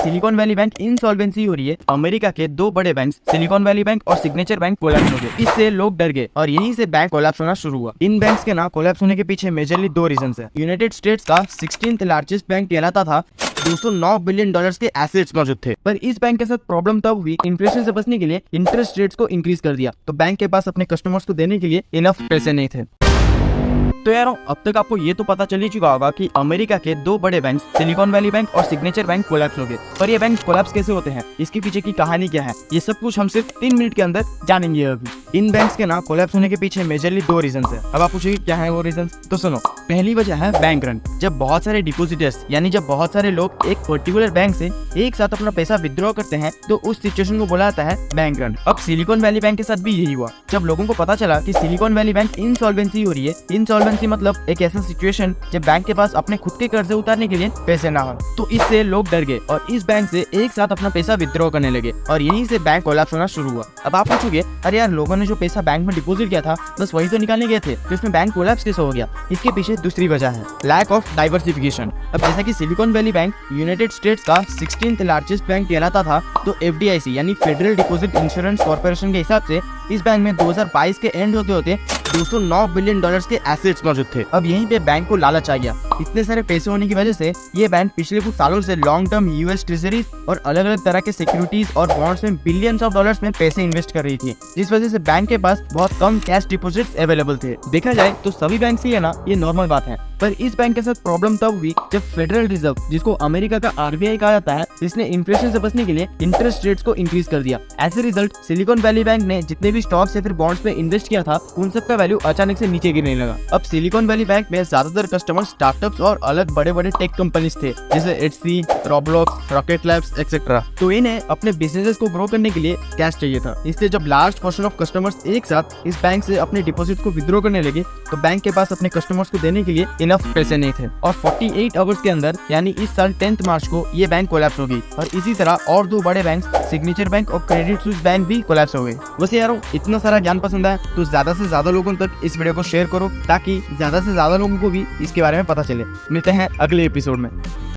Silicon Valley bank insolvency हो रही है। अमेरिका के दो बड़े बैंक सिलिकॉन वैली बैंक और सिग्नेचर बैंक कोलैप्स हो गए। इससे लोग डर गए और यहीं से बैंक कोलैप्स होना शुरू हुआ। इन बैंक्स के ना कोलैप्स होने के पीछे मेजरली दो रीजन है। यूनाइटेड स्टेट्स का 16th लार्जेस्ट बैंक कहलाता था, $209 बिलियन के एसेट्स मौजूद थे। पर इस बैंक के साथ प्रॉब्लम तब हुई, इन्फ्लेशन से बचने के लिए इंटरेस्ट रेट्स को इंक्रीज कर दिया, तो बैंक के पास अपने कस्टमर्स को देने के लिए इनफ पैसे नहीं थे। तो यार अब तक आपको ये तो पता चल ही चुका होगा कि अमेरिका के दो बड़े बैंक सिलिकॉन वैली बैंक और सिग्नेचर बैंक कोलैप्स हो गए। पर ये बैंक कोलैप्स कैसे होते हैं, इसके पीछे की कहानी क्या है, ये सब कुछ हम सिर्फ 3 मिनट के अंदर जानेंगे। अभी इन बैंक्स के ना कोलैप्स होने के पीछे मेजरली दो रीजन है। अब आप पूछेंगे क्या है वो रीजन, तो सुनो। पहली वजह है बैंक रन। जब बहुत सारे डिपोजिटर्स यानी जब बहुत सारे लोग एक पर्टिकुलर बैंक से एक साथ अपना पैसा विथड्रॉ करते हैं तो उस सिचुएशन को बोला जाता है बैंक रन। अब सिलिकॉन वैली बैंक के साथ भी यही हुआ। जब लोगों को पता चला कि सिलिकॉन वैली बैंक इंसॉल्वेंसी हो रही है, इंसॉल्वेंसी मतलब एक ऐसा सिचुएशन जब बैंक के पास अपने खुद के कर्जे उतारने के लिए पैसे ना हो, तो इससे लोग डर गए और इस बैंक से एक साथ अपना पैसा विथड्रॉ करने लगे और यहीं से बैंक कोलैप्स होना शुरू हुआ। अब आप पूछोगे अरे यार लोगों ने जो पैसा बैंक में डिपॉजिट किया था बस वही तो निकालने गए थे, तो इसमें बैंक कोलैप्स कैसे हो गया। इसके पीछे दूसरी वजह है लैक ऑफ डाइवर्सिफिकेशन। अब जैसा कि silicon Valley bank United states का 16th लार्जेस्ट बैंक कहलाता था, तो FDIC यानी फेडरल डिपॉजिट इंश्योरेंस कॉर्पोरेशन के हिसाब से इस बैंक में 2022 के एंड होते होते $209 बिलियन के एसेट्स मौजूद थे। अब यहीं पे बैंक को लालच आ गया। इतने सारे पैसे होने की वजह से ये बैंक पिछले कुछ सालों से लॉन्ग टर्म US ट्रेजरीज और अलग अलग तरह के सिक्योरिटीज और बॉन्ड्स में बिलियंस ऑफ डॉलर्स में पैसे इन्वेस्ट कर रही थी, जिस वजह से बैंक के पास बहुत कम कैश डिपॉजिट्स अवेलेबल थे। देखा जाए तो सभी बैंक से ना ये नॉर्मल बात है, पर इस बैंक के साथ प्रॉब्लम तब हुई जब फेडरल रिजर्व, जिसको अमेरिका का RBI कहा जाता है, इसने इन्फ्लेशन से बचने के लिए इंटरेस्ट रेट्स को इंक्रीज कर दिया। As a result Silicon Valley Bank ने जितने भी स्टॉक्स या फिर बॉन्ड्स में इन्वेस्ट किया था उन सब का वैल्यू अचानक से नीचे गिरने लगा। अब सिलिकॉन वैली बैंक में ज्यादातर कस्टमर स्टार्टअप्स और अलग बड़े बड़े टेक कंपनीज थे, जैसे Etsy, Roblox, Rocket Labs etcetera. तो इन्हें अपने बिजनेसेस को ग्रो करने के लिए कैश चाहिए था, इसलिए जब लार्ज पोर्शन ऑफ कस्टमर्स एक साथ इस बैंक से अपने डिपॉजिट को विथड्रॉ करने लगे तो बैंक के पास अपने कस्टमर्स को देने के लिए इनफ पैसे नहीं थे और 48 आवर्स के अंदर यानी इस साल 10 मार्च को ये बैंक कोलैप्स हो गई। और इसी तरह और दो बड़े बैंक सिग्नेचर बैंक और क्रेडिट स्विस बैंक भी कोलैप्स हो गए। वैसे यारों इतना सारा ज्ञान पसंद आया तो ज्यादा से ज्यादा लोगों तक इस वीडियो को शेयर करो ताकि ज्यादा से ज्यादा लोगों को भी इसके बारे में पता चले। मिलते हैं अगले एपिसोड में।